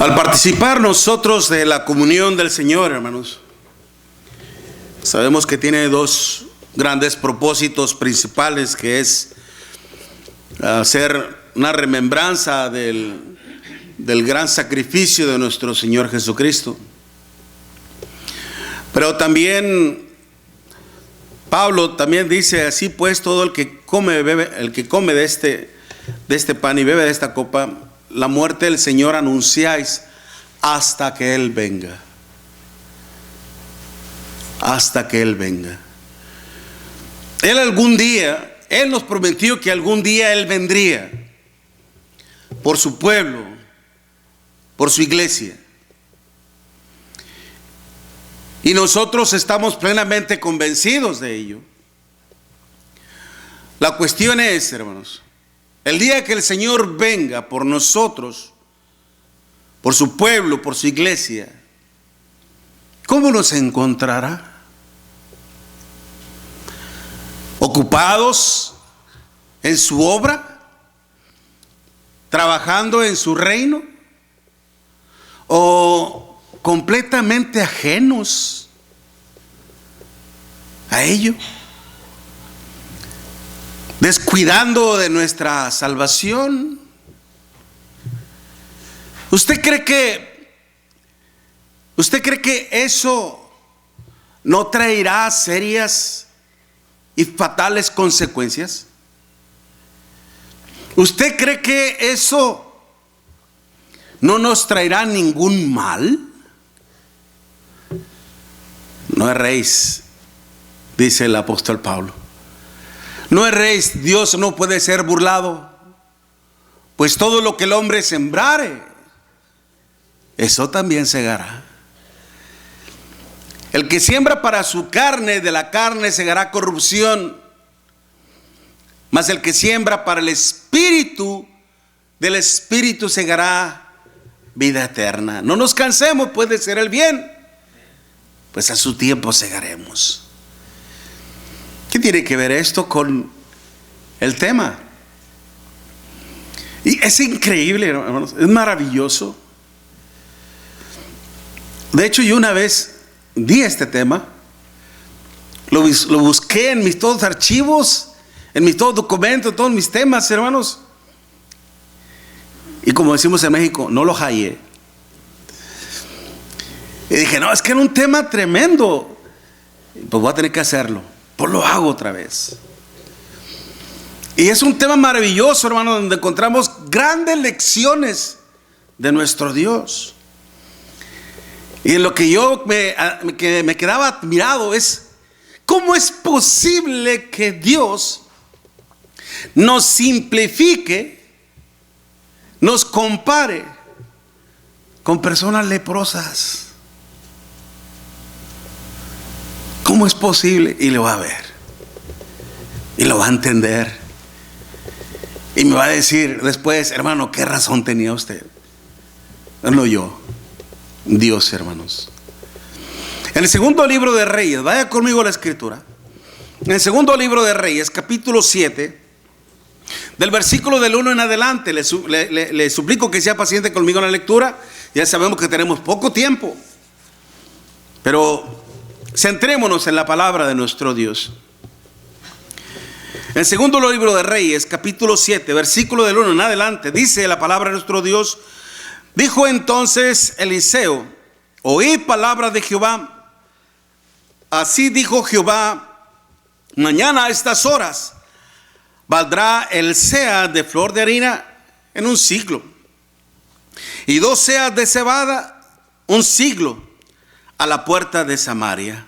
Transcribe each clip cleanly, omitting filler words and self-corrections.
Al participar nosotros de la comunión del Señor, hermanos, sabemos que tiene dos grandes propósitos principales, que es hacer una remembranza del gran sacrificio de nuestro Señor Jesucristo. Pero también Pablo también dice: así pues, todo el que come de este pan y bebe de esta copa, la muerte del Señor anunciáis hasta que Él venga. Hasta que Él venga. Él nos prometió que algún día Él vendría por su pueblo, por su iglesia. Y nosotros estamos plenamente convencidos de ello. La cuestión es, hermanos, el día que el Señor venga por nosotros, por su pueblo, por su iglesia, ¿cómo nos encontrará? ¿Ocupados en su obra? ¿Trabajando en su reino? ¿O completamente ajenos a ello? ¿Descuidando de nuestra salvación? ¿Usted cree que eso no traerá serias y fatales consecuencias? ¿Usted cree que eso no nos traerá ningún mal? No erréis, dice el apóstol Pablo. No erréis, Dios no puede ser burlado, pues todo lo que el hombre sembrare, eso también segará. El que siembra para su carne, de la carne segará corrupción, mas el que siembra para el Espíritu, del Espíritu segará vida eterna. No nos cansemos pues de hacer el bien, pues a su tiempo segaremos. ¿Qué tiene que ver esto con el tema? Y es increíble, hermanos, es maravilloso. De hecho, yo una vez di este tema, lo busqué en mis todos archivos, en mis todos documentos, en todos mis temas, hermanos. Y como decimos en México, no lo hallé. Y dije, no, es que era un tema tremendo. Pues voy a tener que hacerlo. Pues lo hago otra vez. Y es un tema maravilloso, hermano, donde encontramos grandes lecciones de nuestro Dios. Y en lo que yo me quedaba admirado es: ¿cómo es posible que Dios nos simplifique, nos compare con personas leprosas? ¿Cómo es posible? Y lo va a ver, y lo va a entender, y me va a decir después: hermano, ¿qué razón tenía usted? No yo, Dios, hermanos. En el segundo libro de Reyes, vaya conmigo a la escritura. En el segundo libro de Reyes, capítulo 7, del versículo del 1 en adelante, le suplico que sea paciente conmigo en la lectura. Ya sabemos que tenemos poco tiempo, pero centrémonos en la palabra de nuestro Dios. En el segundo libro de Reyes, capítulo 7, versículo del 1 en adelante, dice la palabra de nuestro Dios: dijo entonces Eliseo: oíd palabra de Jehová. Así dijo Jehová: mañana a estas horas valdrá el seah de flor de harina en un siglo, y 2 seas de cebada un siglo a la puerta de Samaria.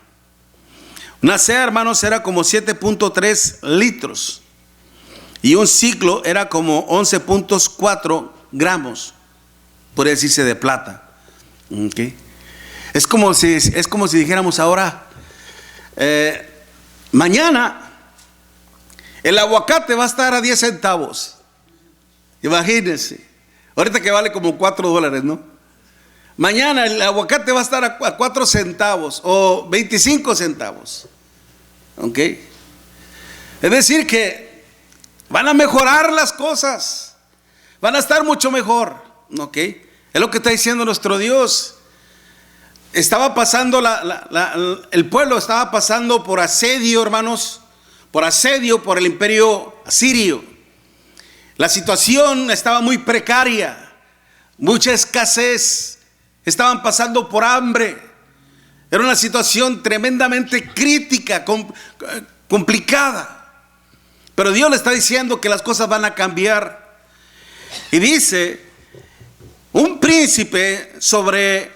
Una seah, hermanos, era como 7.3 litros, y un siglo era como 11.4 gramos, por decirse, de plata. ¿Okay? Es como si dijéramos ahora: mañana el aguacate va a estar a 10 centavos. Imagínense, ahorita que vale como $4, ¿no? Mañana el aguacate va a estar a 4 centavos o 25 centavos. ¿Ok? Es decir, que van a mejorar las cosas, van a estar mucho mejor. ¿Ok? Es lo que está diciendo nuestro Dios. Estaba pasando, el pueblo estaba pasando por asedio, hermanos, por asedio por el imperio asirio. La situación estaba muy precaria, mucha escasez, estaban pasando por hambre. Era una situación tremendamente crítica, complicada. Pero Dios le está diciendo que las cosas van a cambiar. Y dice, un príncipe sobre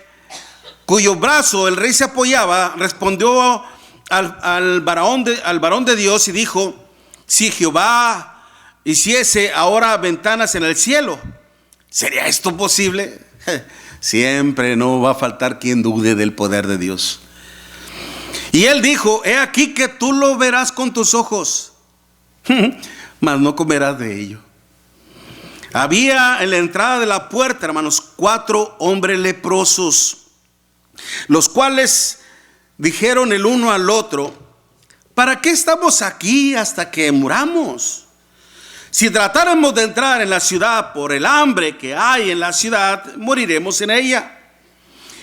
cuyo brazo el rey se apoyaba, respondió al varón de Dios y dijo: si Jehová hiciese ahora ventanas en el cielo, ¿sería esto posible? Siempre no va a faltar quien dude del poder de Dios. Y él dijo: he aquí que tú lo verás con tus ojos, mas no comerás de ello. Había en la entrada de la puerta, hermanos, 4 hombres leprosos, los cuales dijeron el uno al otro: ¿para qué estamos aquí hasta que muramos? Si tratáramos de entrar en la ciudad por el hambre que hay en la ciudad, moriremos en ella.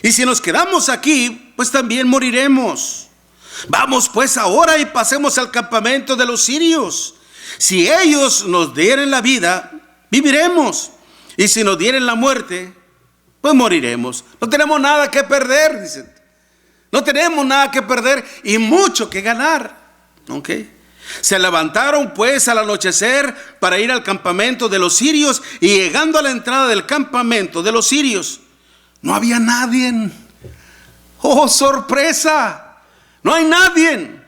Y si nos quedamos aquí, pues también moriremos. Vamos pues ahora y pasemos al campamento de los sirios. Si ellos nos dieren la vida, viviremos. Y si nos dieren la muerte, pues moriremos. No tenemos nada que perder, dicen. No tenemos nada que perder y mucho que ganar. ¿Ok? Se levantaron pues al anochecer para ir al campamento de los sirios, y llegando a la entrada del campamento de los sirios, no había nadie. ¡Oh, sorpresa! No hay nadie.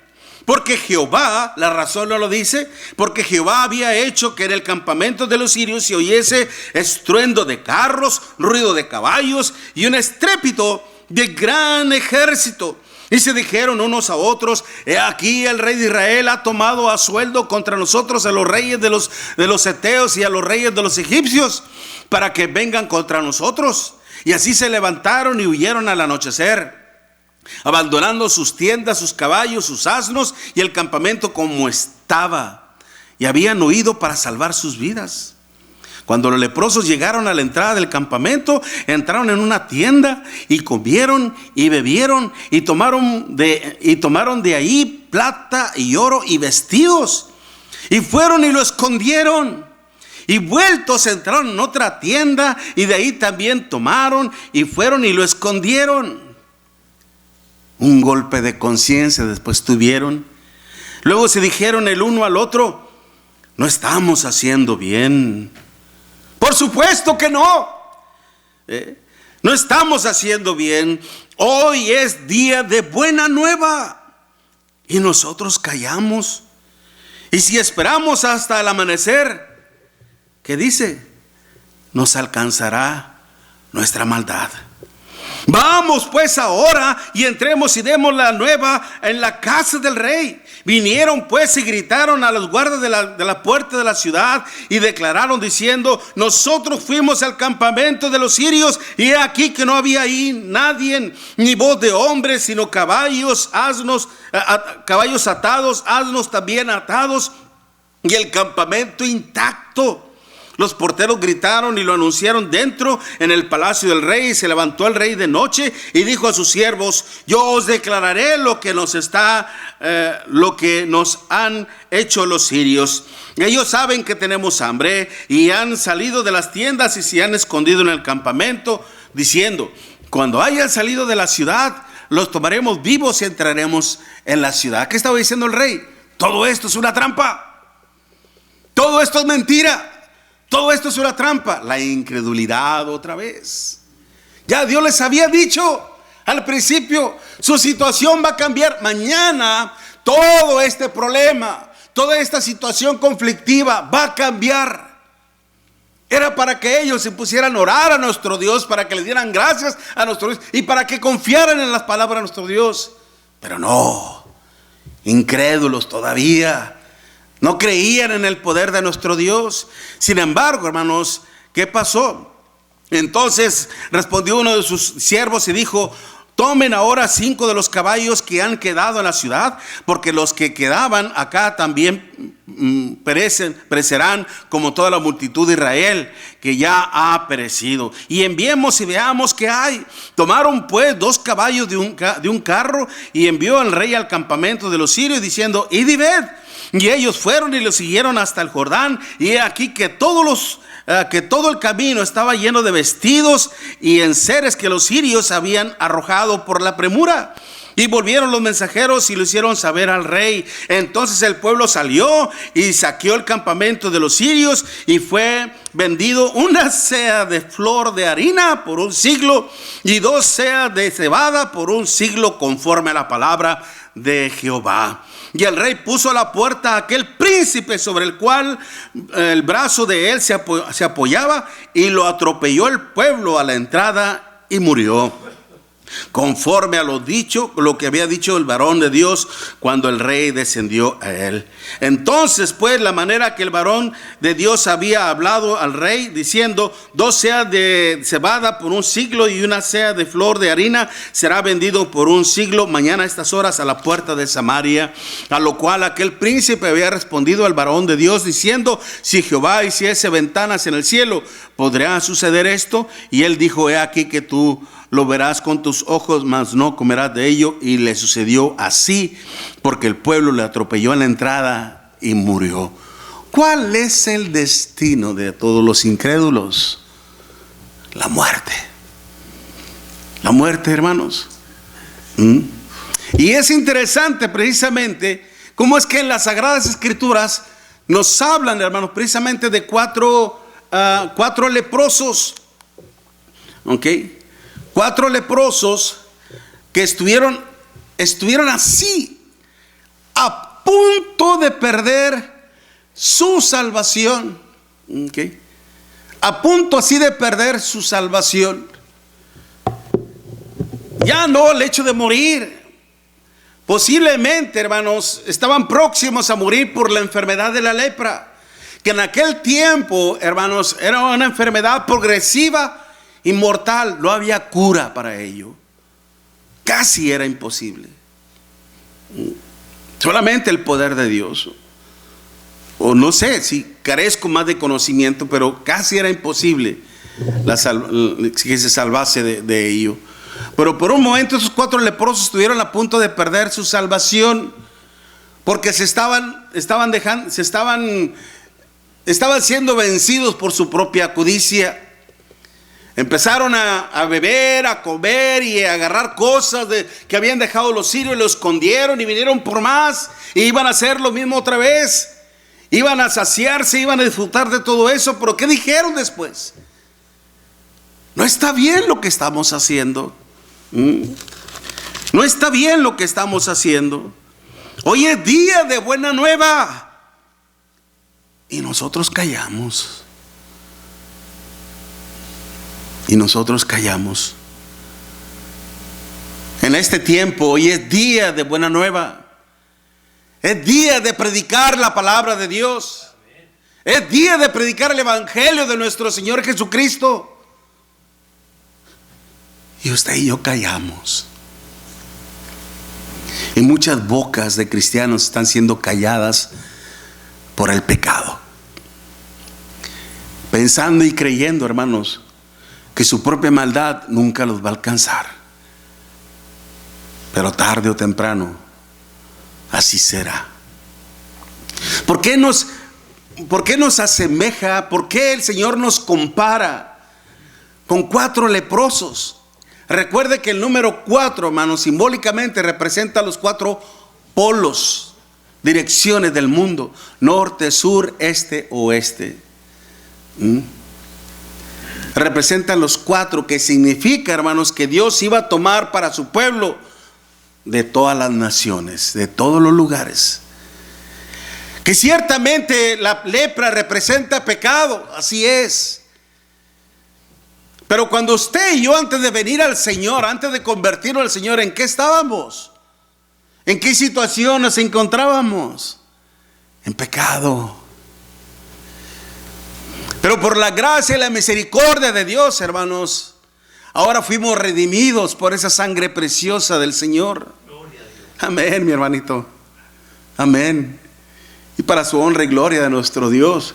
Porque Jehová, la razón no lo dice, porque Jehová había hecho que en el campamento de los sirios se oyese estruendo de carros, ruido de caballos y un estrépito de gran ejército. Y se dijeron unos a otros: he aquí el rey de Israel ha tomado a sueldo contra nosotros a los reyes de los heteos y a los reyes de los egipcios, para que vengan contra nosotros. Y así se levantaron y huyeron al anochecer, abandonando sus tiendas, sus caballos, sus asnos y el campamento como estaba. Y habían huido para salvar sus vidas. Cuando los leprosos llegaron a la entrada del campamento, entraron en una tienda y comieron y bebieron y tomaron de ahí plata y oro y vestidos, y fueron y lo escondieron. Y vueltos entraron en otra tienda y de ahí también tomaron y fueron y lo escondieron. Un golpe de conciencia después tuvieron. Luego se dijeron el uno al otro: no estamos haciendo bien. Por supuesto que no. No estamos haciendo bien. Hoy es día de buena nueva y nosotros callamos. Y si esperamos hasta el amanecer, ¿qué dice? Nos alcanzará nuestra maldad. Vamos pues ahora y entremos y demos la nueva en la casa del rey. Vinieron pues y gritaron a los guardas de la puerta de la ciudad y declararon diciendo: nosotros fuimos al campamento de los sirios y he aquí que no había ahí nadie, ni voz de hombre, sino caballos, asnos, caballos atados, asnos también atados, y el campamento intacto. Los porteros gritaron y lo anunciaron dentro en el palacio del rey. Y se levantó el rey de noche y dijo a sus siervos: yo os declararé lo que nos han hecho los sirios. Ellos saben que tenemos hambre y han salido de las tiendas y se han escondido en el campamento, diciendo: cuando hayan salido de la ciudad, los tomaremos vivos y entraremos en la ciudad. ¿Qué estaba diciendo el rey? Todo esto es una trampa. Todo esto es mentira. Todo esto es una trampa. La incredulidad otra vez. Ya Dios les había dicho al principio: su situación va a cambiar. Mañana todo este problema, toda esta situación conflictiva va a cambiar. Era para que ellos se pusieran a orar a nuestro Dios, para que le dieran gracias a nuestro Dios y para que confiaran en las palabras de nuestro Dios. Pero no, incrédulos todavía. No creían en el poder de nuestro Dios. Sin embargo, hermanos, ¿qué pasó? Entonces respondió uno de sus siervos y dijo: tomen ahora 5 de los caballos que han quedado en la ciudad, porque los que quedaban acá también perecerán como toda la multitud de Israel que ya ha perecido. Y enviemos y veamos qué hay. Tomaron pues 2 caballos de un carro y envió el rey al campamento de los sirios diciendo: id y ved. Y ellos fueron y lo siguieron hasta el Jordán, y he aquí que todo el camino estaba lleno de vestidos y enseres que los sirios habían arrojado por la premura. Y volvieron los mensajeros y lo hicieron saber al rey. Entonces el pueblo salió y saqueó el campamento de los sirios, y fue vendido 1 seah de flor de harina por 1 siglo y 2 seahs de cebada por 1 siglo, conforme a la palabra de Jehová. Y el rey puso a la puerta a aquel príncipe sobre el cual el brazo de él se apoyaba, y lo atropelló el pueblo a la entrada y murió, conforme a lo que había dicho el varón de Dios cuando el rey descendió a él. Entonces pues, la manera que el varón de Dios había hablado al rey, diciendo: 2 seahs de cebada por 1 siglo y 1 seah de flor de harina será vendido por 1 siglo, mañana a estas horas a la puerta de Samaria. A lo cual aquel príncipe había respondido al varón de Dios diciendo: si Jehová hiciese ventanas en el cielo, ¿podrá suceder esto? Y él dijo: he aquí que tú lo verás con tus ojos, mas no comerás de ello. Y le sucedió así, porque el pueblo le atropelló en la entrada y murió. ¿Cuál es el destino de todos los incrédulos? La muerte. La muerte, hermanos. Y es interesante precisamente cómo es que en las Sagradas Escrituras nos hablan, hermanos, precisamente de 4 leprosos. ¿Ok? 4 leprosos que estuvieron así, a punto de perder su salvación. ¿Okay? A punto así de perder su salvación. Ya no el hecho de morir. Posiblemente, hermanos, estaban próximos a morir por la enfermedad de la lepra, que en aquel tiempo, hermanos, era una enfermedad progresiva, inmortal. No había cura para ello. Casi era imposible. Solamente el poder de Dios. O no sé si carezco más de conocimiento, pero casi era imposible que se salvase de ello. Pero por un momento esos 4 leprosos estuvieron a punto de perder su salvación, porque estaban siendo vencidos por su propia codicia. Empezaron a beber, a comer y a agarrar cosas que habían dejado los sirios, y lo escondieron y vinieron por más, y iban a hacer lo mismo otra vez. Iban a saciarse, iban a disfrutar de todo eso. Pero ¿qué dijeron después? No está bien lo que estamos haciendo. No está bien lo que estamos haciendo. Hoy es día de buena nueva y nosotros callamos. Y nosotros callamos. En este tiempo, hoy es día de buena nueva. Es día de predicar la palabra de Dios. Es día de predicar el evangelio de nuestro Señor Jesucristo. Y usted y yo callamos. Y muchas bocas de cristianos están siendo calladas por el pecado, pensando y creyendo, hermanos, que su propia maldad nunca los va a alcanzar. Pero tarde o temprano así será. ¿Por qué nos asemeja? ¿Por qué el Señor nos compara con 4 leprosos? Recuerde que el número 4, hermanos, simbólicamente representa los 4 polos, direcciones del mundo: norte, sur, este, oeste. Representan los 4, que significa, hermanos, que Dios iba a tomar para su pueblo de todas las naciones, de todos los lugares. Que ciertamente la lepra representa pecado, así es. Pero cuando usted y yo, antes de venir al Señor, antes de convertirnos al Señor, ¿en qué estábamos? ¿En qué situación nos encontrábamos? En pecado. Pero por la gracia y la misericordia de Dios, hermanos, Ahora fuimos redimidos por esa sangre preciosa del Señor. Amén, mi hermanito. Amén. Y para su honra y gloria de nuestro Dios.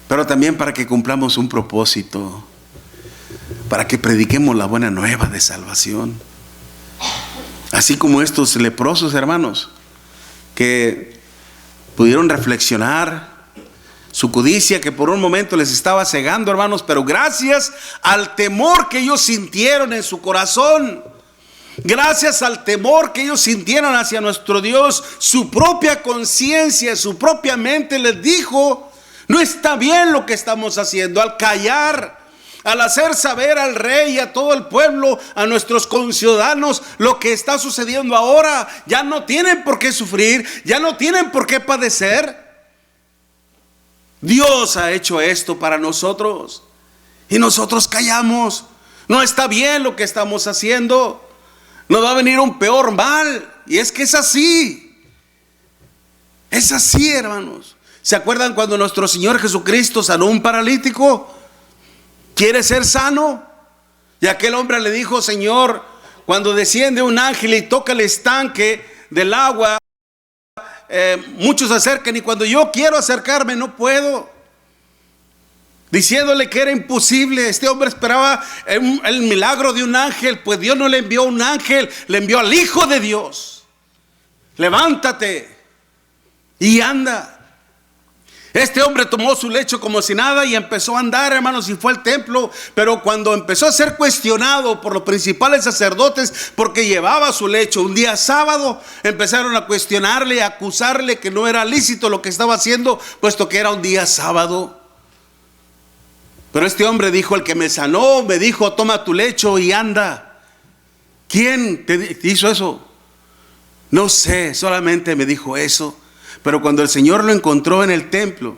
Pero también para que cumplamos un propósito. Para que prediquemos la buena nueva de salvación. Así como estos leprosos, hermanos, que pudieron reflexionar su codicia que por un momento les estaba cegando, hermanos, pero gracias al temor que ellos sintieron en su corazón, gracias al temor que ellos sintieron hacia nuestro Dios, su propia conciencia, su propia mente les dijo: no está bien lo que estamos haciendo. Al callar, al hacer saber al rey y a todo el pueblo, a nuestros conciudadanos, lo que está sucediendo ahora, ya no tienen por qué sufrir, ya no tienen por qué padecer. Dios ha hecho esto para nosotros y nosotros callamos. No está bien lo que estamos haciendo. Nos va a venir un peor mal. Y es que es así. Es así, hermanos. ¿Se acuerdan cuando nuestro Señor Jesucristo sanó a un paralítico? ¿Quiere ser sano? Y aquel hombre le dijo: Señor, cuando desciende un ángel y toca el estanque del agua, muchos se acercan, y cuando yo quiero acercarme no puedo. Diciéndole que era imposible. Este hombre esperaba el milagro de un ángel. Pues Dios no le envió un ángel, le envió al Hijo de Dios. Levántate y anda. Este hombre tomó su lecho como si nada y empezó a andar, hermanos, y fue al templo. Pero cuando empezó a ser cuestionado por los principales sacerdotes, porque llevaba su lecho un día sábado, empezaron a cuestionarle, a acusarle que no era lícito lo que estaba haciendo, puesto que era un día sábado. Pero este hombre dijo: el que me sanó me dijo: toma tu lecho y anda. ¿Quién te hizo eso? No sé, solamente me dijo eso. Pero cuando el Señor lo encontró en el templo,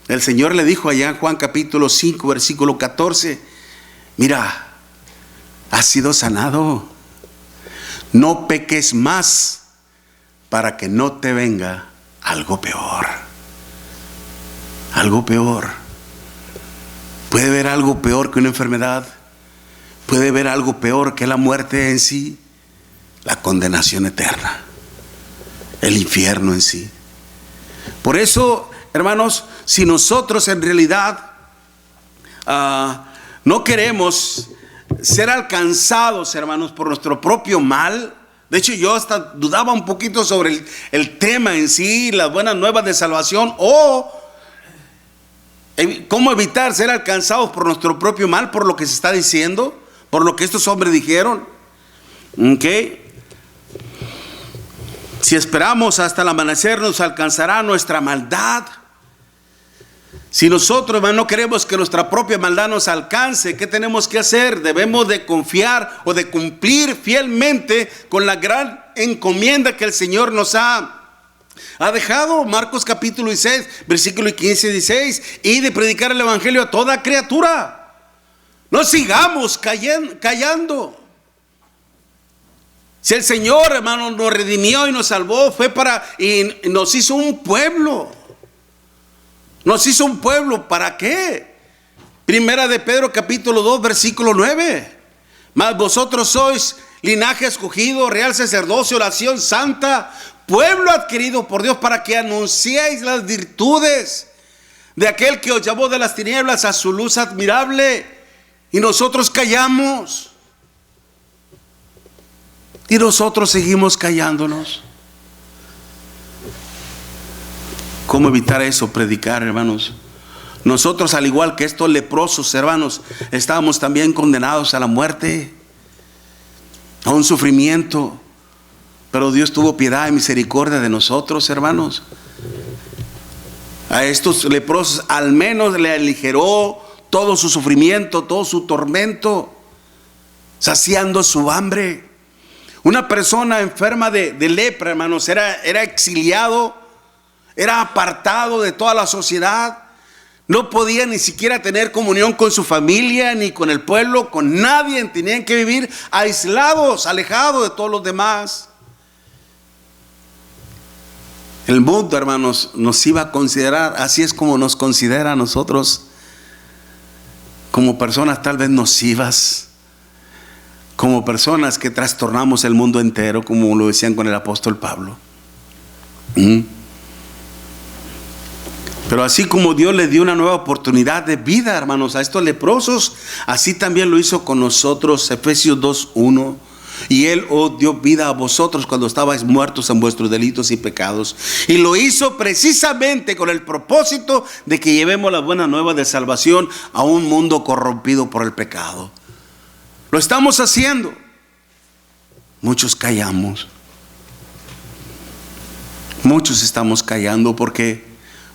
el Señor le dijo allá en Juan capítulo 5, versículo 14: mira, has sido sanado. No peques más para que no te venga algo peor. Algo peor. Puede haber algo peor que una enfermedad. Puede haber algo peor que la muerte en sí. La condenación eterna. El infierno en sí. Por eso, hermanos, si nosotros en realidad no queremos ser alcanzados, hermanos, por nuestro propio mal. De hecho, yo hasta dudaba un poquito sobre el tema en sí, las buenas nuevas de salvación, o cómo evitar ser alcanzados por nuestro propio mal, por lo que se está diciendo, por lo que estos hombres dijeron. Si esperamos hasta el amanecer, nos alcanzará nuestra maldad. Si nosotros, hermano, no queremos que nuestra propia maldad nos alcance, ¿qué tenemos que hacer? Debemos de confiar o de cumplir fielmente con la gran encomienda que el Señor nos ha dejado. Marcos capítulo 16, versículo 15 y 16. Y de predicar el evangelio a toda criatura. No sigamos callando. Si el Señor, hermano, nos redimió y nos salvó, fue y nos hizo un pueblo. Nos hizo un pueblo, ¿para qué? Primera de Pedro capítulo 2, versículo 9. Mas vosotros sois linaje escogido, real sacerdocio, oración santa, pueblo adquirido por Dios, para que anunciéis las virtudes de aquel que os llamó de las tinieblas a su luz admirable. Y nosotros callamos. Y nosotros seguimos callándonos. ¿Cómo evitar eso? Predicar, hermanos. Nosotros, al igual que estos leprosos, hermanos, estábamos también condenados a la muerte, a un sufrimiento. Pero Dios tuvo piedad y misericordia de nosotros, hermanos. A estos leprosos al menos le aligeró todo su sufrimiento, todo su tormento, saciando su hambre. Una persona enferma de lepra, hermanos, era exiliado, era apartado de toda la sociedad. No podía ni siquiera tener comunión con su familia, ni con el pueblo, con nadie. Tenían que vivir aislados, alejados de todos los demás. El mundo, hermanos, nos iba a considerar, así es como nos considera a nosotros, como personas tal vez nocivas, como personas que trastornamos el mundo entero, como lo decían con el apóstol Pablo. Pero así como Dios le dio una nueva oportunidad de vida, hermanos, a estos leprosos, así también lo hizo con nosotros. Efesios 2:1. Y Él os dio vida a vosotros cuando estabais muertos en vuestros delitos y pecados. Y lo hizo precisamente con el propósito de que llevemos la buena nueva de salvación a un mundo corrompido por el pecado. Lo estamos haciendo. Muchos callamos. Muchos estamos callando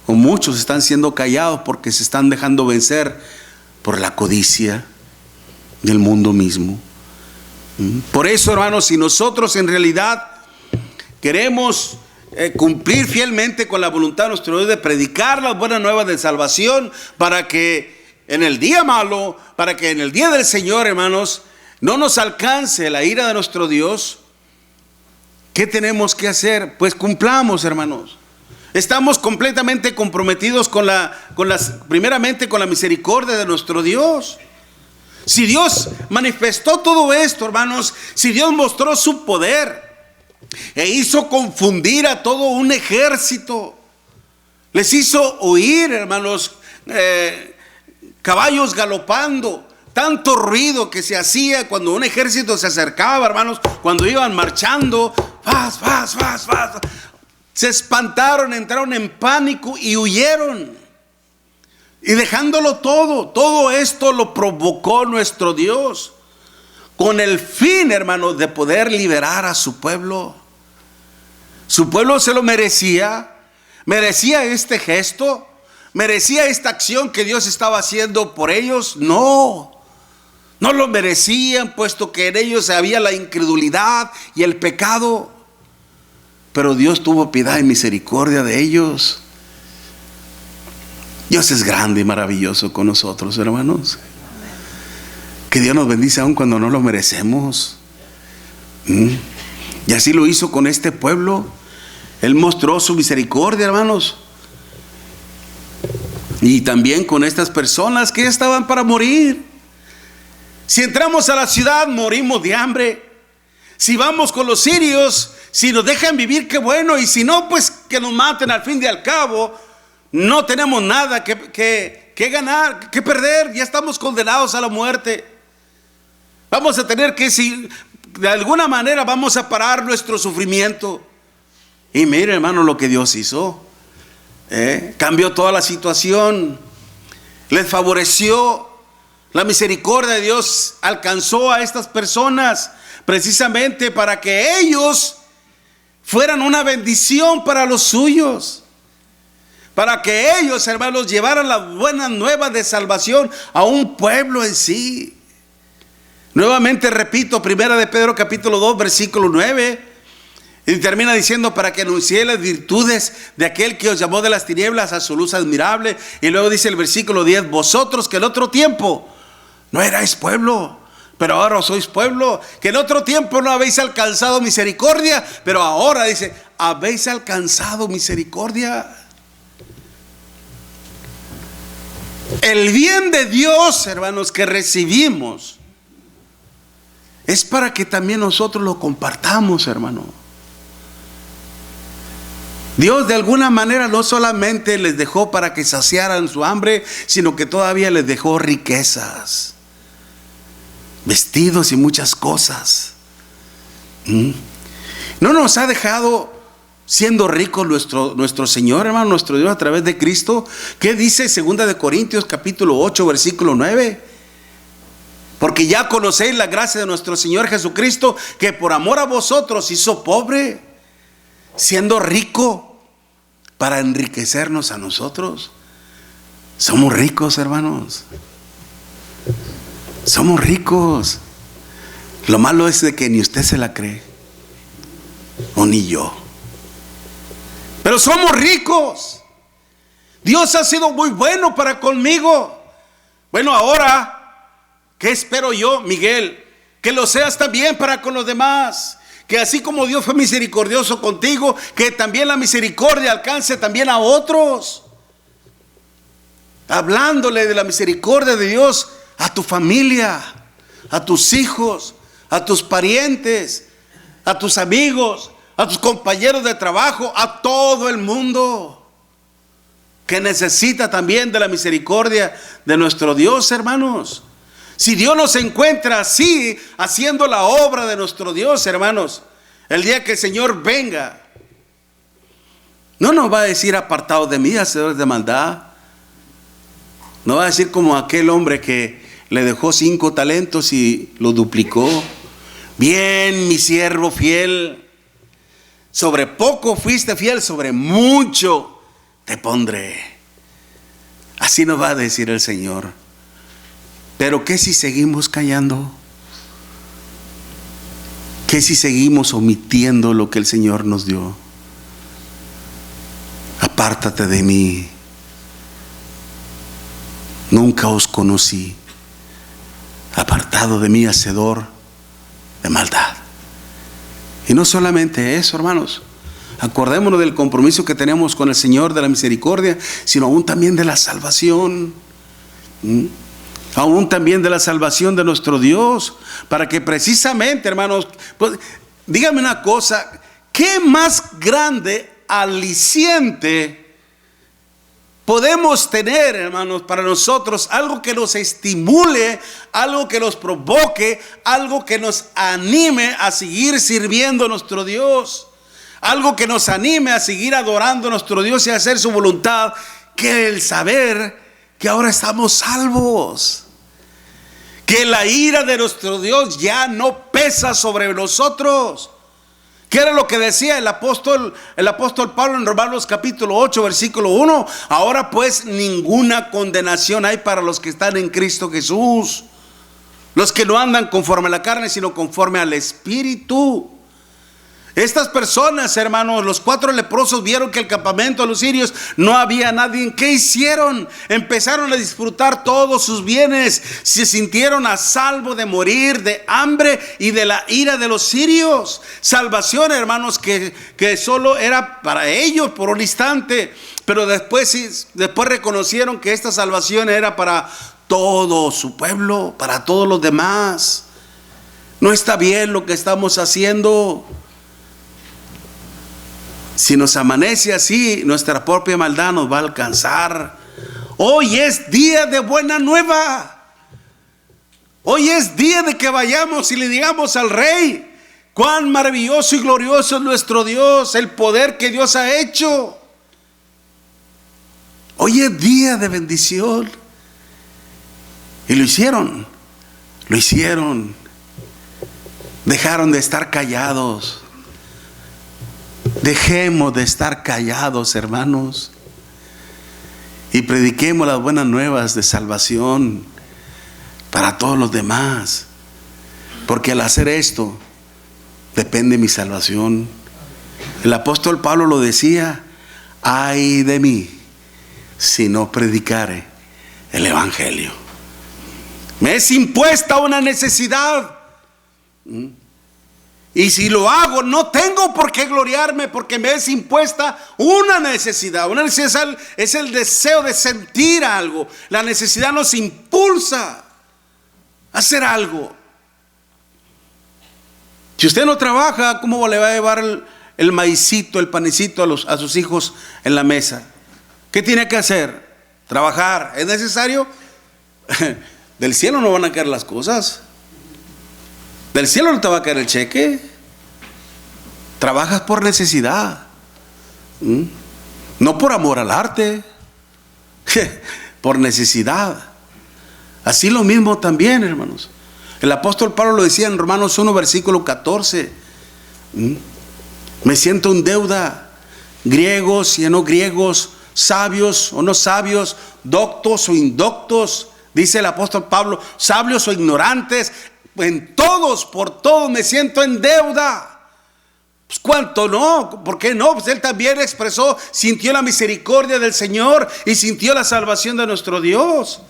o muchos están siendo callados porque se están dejando vencer por la codicia del mundo mismo. Por eso, hermanos, si nosotros en realidad queremos cumplir fielmente con la voluntad de nuestro Dios de predicar las buenas nuevas de salvación, para que en el día malo, para que en el día del Señor, hermanos, no nos alcance la ira de nuestro Dios, ¿qué tenemos que hacer? Pues cumplamos, hermanos. Estamos completamente comprometidos primeramente con la misericordia de nuestro Dios. Si Dios manifestó todo esto, hermanos, si Dios mostró su poder e hizo confundir a todo un ejército, les hizo oír, hermanos, caballos galopando, tanto ruido que se hacía cuando un ejército se acercaba, hermanos, cuando iban marchando, se espantaron, entraron en pánico y huyeron. Y dejándolo todo esto lo provocó nuestro Dios con el fin, hermanos, de poder liberar a su pueblo. Su pueblo se lo merecía este gesto, merecía esta acción que Dios estaba haciendo por ellos. No lo merecían, puesto que en ellos había la incredulidad y el pecado. Pero Dios tuvo piedad y misericordia de ellos. Dios es grande y maravilloso con nosotros, hermanos. Que Dios nos bendice aun cuando no lo merecemos. Y así lo hizo con este pueblo. Él mostró su misericordia, hermanos. Y también con estas personas que estaban para morir. Si entramos a la ciudad, morimos de hambre. Si vamos con los sirios, si nos dejan vivir, qué bueno. Y si no, pues que nos maten al fin y al cabo. No tenemos nada que ganar, que perder. Ya estamos condenados a la muerte. Vamos a tener que, si de alguna manera vamos a parar nuestro sufrimiento. Y mire, hermano, lo que Dios hizo. Cambió toda la situación. Les favoreció. La misericordia de Dios alcanzó a estas personas precisamente para que ellos fueran una bendición para los suyos. Para que ellos, hermanos, llevaran la buena nueva de salvación a un pueblo en sí. Nuevamente repito, 1 de Pedro capítulo 2 versículo 9. Y termina diciendo: para que anunciéis las virtudes de aquel que os llamó de las tinieblas a su luz admirable. Y luego dice el versículo 10: vosotros que en otro tiempo no erais pueblo, pero ahora sois pueblo, que en otro tiempo no habéis alcanzado misericordia, pero ahora dice, habéis alcanzado misericordia. El bien de Dios, hermanos, que recibimos es para que también nosotros lo compartamos, hermano. Dios de alguna manera no solamente les dejó para que saciaran su hambre, sino que todavía les dejó riquezas, vestidos y muchas cosas. No nos ha dejado siendo rico nuestro Señor, hermano, nuestro Dios, a través de Cristo. ¿Qué dice 2 de Corintios capítulo 8 versículo 9? Porque ya conocéis la gracia de nuestro Señor Jesucristo, que por amor a vosotros hizo pobre, siendo rico, para enriquecernos a nosotros. Somos ricos, hermanos. Somos ricos. Lo malo es de que ni usted se la cree, o ni yo. Pero somos ricos. Dios ha sido muy bueno para conmigo. Bueno, ahora, ¿qué espero yo, Miguel? Que lo seas también para con los demás. Que así como Dios fue misericordioso contigo, que también la misericordia alcance también a otros. Hablándole de la misericordia de Dios a tu familia, a tus hijos, a tus parientes, a tus amigos, a tus compañeros de trabajo, a todo el mundo que necesita también de la misericordia de nuestro Dios, hermanos. Si Dios nos encuentra así, haciendo la obra de nuestro Dios, hermanos, el día que el Señor venga, no nos va a decir: apartados de mí, hacedores de maldad. No va a decir como aquel hombre que le dejó 5 talentos y lo duplicó: bien, mi siervo fiel, sobre poco fuiste fiel, sobre mucho te pondré. Así nos va a decir el Señor. Pero ¿qué si seguimos callando? ¿Qué si seguimos omitiendo lo que el Señor nos dio? Apártate de mí, nunca os conocí. Apartado de mí, hacedor de maldad. Y no solamente eso, hermanos. Acordémonos del compromiso que tenemos con el Señor de la misericordia, sino aún también de la salvación. Aún también de la salvación de nuestro Dios. Para que precisamente, hermanos, pues, dígame una cosa: ¿qué más grande aliciente podemos tener, hermanos, para nosotros? Algo que nos estimule, algo que nos provoque, algo que nos anime a seguir sirviendo a nuestro Dios, algo que nos anime a seguir adorando a nuestro Dios y a hacer su voluntad, que el saber que ahora estamos salvos, que la ira de nuestro Dios ya no pesa sobre nosotros. ¿Qué era lo que decía el apóstol Pablo en Romanos capítulo 8, versículo 1? Ahora pues ninguna condenación hay para los que están en Cristo Jesús, los que no andan conforme a la carne, sino conforme al Espíritu. Estas personas, hermanos, los 4 leprosos vieron que el campamento de los sirios no había nadie. ¿Qué hicieron? Empezaron a disfrutar todos sus bienes. Se sintieron a salvo de morir de hambre y de la ira de los sirios. Salvación, hermanos, que solo era para ellos por un instante. Pero después reconocieron que esta salvación era para todo su pueblo, para todos los demás. No está bien lo que estamos haciendo. Si nos amanece así, nuestra propia maldad nos va a alcanzar. Hoy es día de buena nueva. Hoy es día de que vayamos y le digamos al Rey: cuán maravilloso y glorioso es nuestro Dios, el poder que Dios ha hecho. Hoy es día de bendición. Y lo hicieron. Dejaron de estar callados. Dejemos de estar callados, hermanos, y prediquemos las buenas nuevas de salvación para todos los demás, porque al hacer esto depende mi salvación. El apóstol Pablo lo decía: ay de mí si no predicare el evangelio. Me es impuesta una necesidad. Y si lo hago, no tengo por qué gloriarme, porque me es impuesta una necesidad. Una necesidad es el deseo de sentir algo. La necesidad nos impulsa a hacer algo. Si usted no trabaja, ¿cómo le va a llevar el maicito, el panecito a sus hijos en la mesa? ¿Qué tiene que hacer? Trabajar. ¿Es necesario? Del cielo no van a caer las cosas. Del cielo no te va a caer el cheque. Trabajas por necesidad, no por amor al arte, por necesidad. Así lo mismo también, hermanos. El apóstol Pablo lo decía en Romanos 1, versículo 14. Me siento en deuda, griegos y no griegos, sabios o no sabios, doctos o indoctos, dice el apóstol Pablo, sabios o ignorantes. En todos, por todos me siento en deuda. Pues ¿cuánto no? ¿Por qué no? Pues él también expresó, sintió la misericordia del Señor y sintió la salvación de nuestro Dios.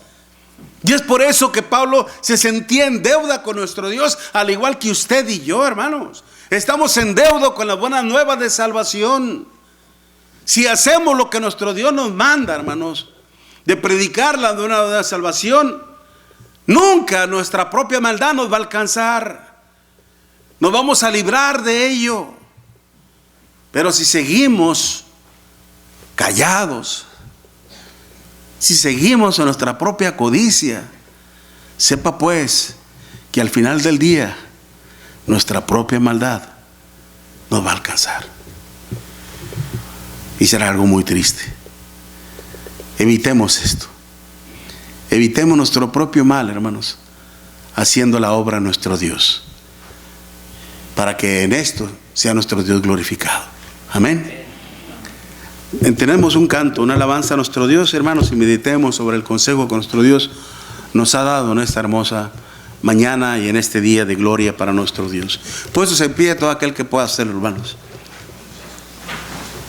Y es por eso que Pablo se sentía en deuda con nuestro Dios, al igual que usted y yo, hermanos. Estamos en deuda con las buenas nuevas de salvación. Si hacemos lo que nuestro Dios nos manda, hermanos, de predicar la buena nueva de salvación, nunca nuestra propia maldad nos va a alcanzar. Nos vamos a librar de ello. Pero si seguimos callados, si seguimos en nuestra propia codicia, sepa pues que al final del día nuestra propia maldad nos va a alcanzar. Y será algo muy triste. Evitemos esto. Evitemos nuestro propio mal, hermanos, haciendo la obra de nuestro Dios, para que en esto sea nuestro Dios glorificado. Amén. Tenemos un canto, una alabanza a nuestro Dios, hermanos, y meditemos sobre el consejo que nuestro Dios nos ha dado en esta hermosa mañana y en este día de gloria para nuestro Dios. Puestos en pie todo aquel que pueda hacerlo, hermanos.